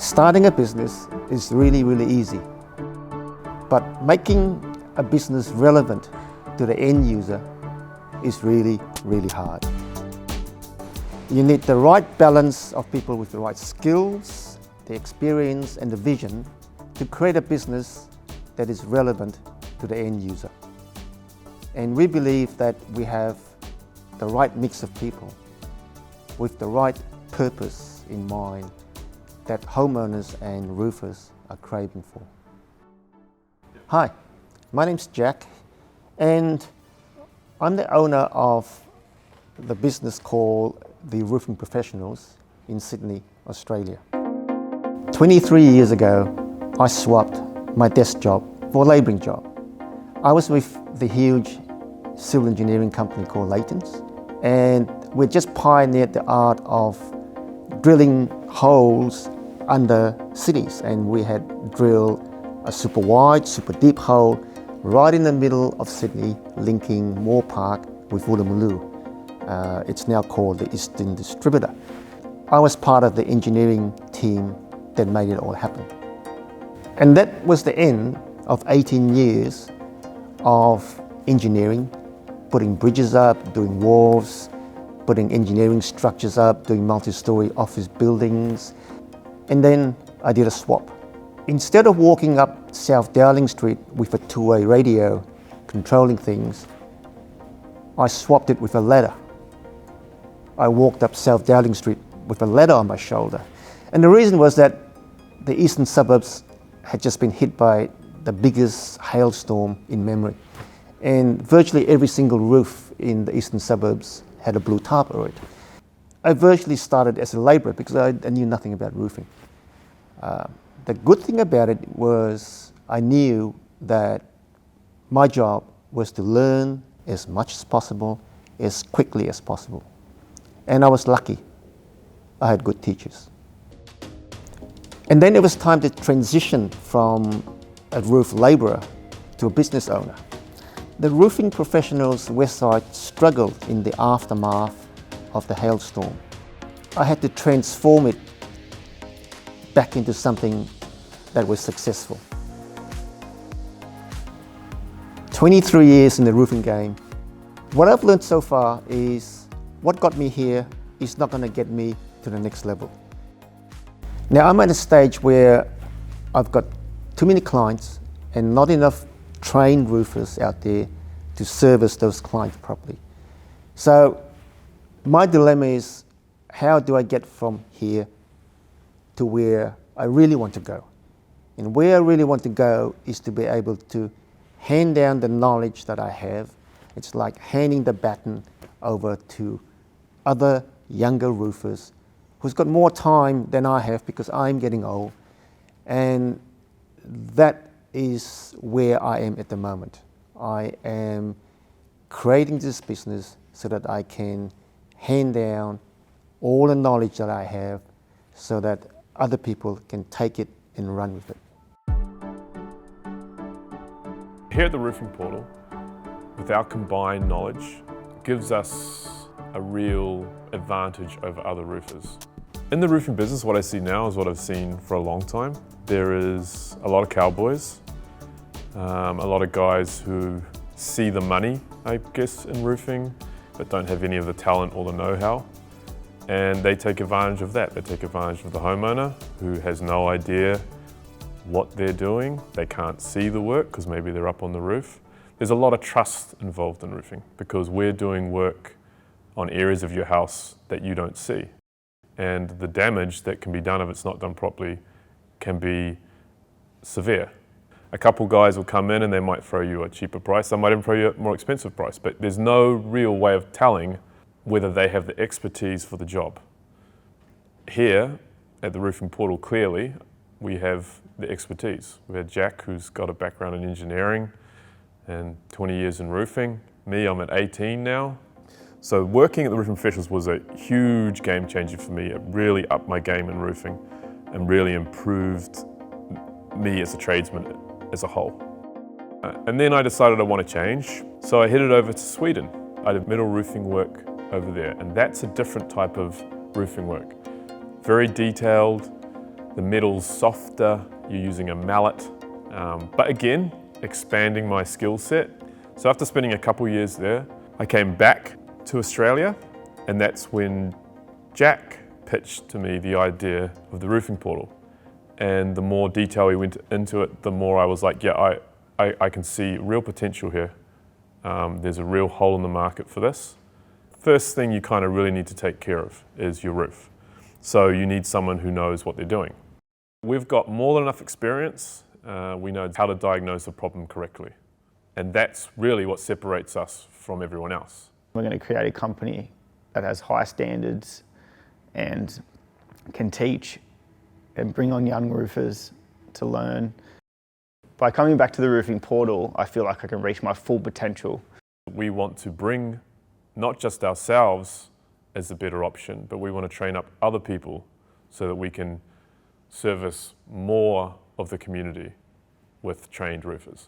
Starting a business is really, really easy, but making a business relevant to the end user is really, really hard. You need the right balance of people with the right skills, the experience and the vision to create a business that is relevant to the end user. And we believe that we have the right mix of people with the right purpose in mind that homeowners and roofers are craving for. Hi, my name's Jack and I'm the owner of the business called The Roofing Professionals in Sydney, Australia. 23 years ago, I swapped my desk job for a labouring job. I was with the huge civil engineering company called Leighton's, and we just pioneered the art of drilling holes under cities, and we had drilled a super wide, super deep hole right in the middle of Sydney, linking Moore Park with Woolloomooloo. It's now called the Eastern Distributor. I was part of the engineering team that made it all happen. And that was the end of 18 years of engineering, putting bridges up, doing wharves, putting engineering structures up, doing multi-story office buildings. And then I did a swap. Instead of walking up South Dowling Street with a two-way radio controlling things, I swapped it with a ladder. I walked up South Dowling Street with a ladder on my shoulder. And the reason was that the eastern suburbs had just been hit by the biggest hailstorm in memory. And virtually every single roof in the eastern suburbs had a blue tarp over it. I virtually started as a labourer because I knew nothing about roofing. The good thing about it was I knew that my job was to learn as much as possible, as quickly as possible. And I was lucky. I had good teachers. And then it was time to transition from a roof labourer to a business owner. The Roofing Professionals website struggled in the aftermath of the hailstorm. I had to transform it back into something that was successful. 23 years in the roofing game. What I've learned so far is what got me here is not going to get me to the next level. Now I'm at a stage where I've got too many clients and not enough trained roofers out there to service those clients properly. So my dilemma is, how do I get from here to where I really want to go? And where I really want to go is to be able to hand down the knowledge that I have. It's like handing the baton over to other younger roofers who's got more time than I have because I'm getting old. And that is where I am at the moment. I am creating this business so that I can hand down all the knowledge that I have so that other people can take it and run with it. Here at the Roofing Portal, with our combined knowledge, gives us a real advantage over other roofers. In the roofing business, what I see now is what I've seen for a long time. There is a lot of cowboys, a lot of guys who see the money, I guess, in roofing, but don't have any of the talent or the know-how. And they take advantage of that. They take advantage of the homeowner who has no idea what they're doing. They can't see the work because maybe they're up on the roof. There's a lot of trust involved in roofing because we're doing work on areas of your house that you don't see. And the damage that can be done if it's not done properly can be severe. A couple guys will come in and they might throw you a cheaper price. They might even throw you a more expensive price, but there's no real way of telling whether they have the expertise for the job. Here at the Roofing Portal, clearly, we have the expertise. We had Jack, who's got a background in engineering and 20 years in roofing. Me, I'm at 18 now. So working at the Roofing Professionals was a huge game changer for me. It really upped my game in roofing and really improved me as a tradesman as a whole. And then I decided I want to change. So I headed over to Sweden. I did metal roofing work over there, and that's a different type of roofing work. Very detailed, The metal's softer, you're using a mallet. But again, expanding my skill set. So after spending a couple years there, I came back to Australia, and that's when Jack pitched to me the idea of the roofing portal. And the more detail we went into it, the more I was like, yeah, I can see real potential here. There's a real hole in the market for this. First thing you kind of really need to take care of is your roof. So you need someone who knows what they're doing. We've got more than enough experience. We know how to diagnose a problem correctly. And that's really what separates us from everyone else. We're going to create a company that has high standards and can teach and bring on young roofers to learn. By coming back to the roofing portal, I feel like I can reach my full potential. We want to bring not just ourselves as the better option, but we want to train up other people so that we can service more of the community with trained roofers.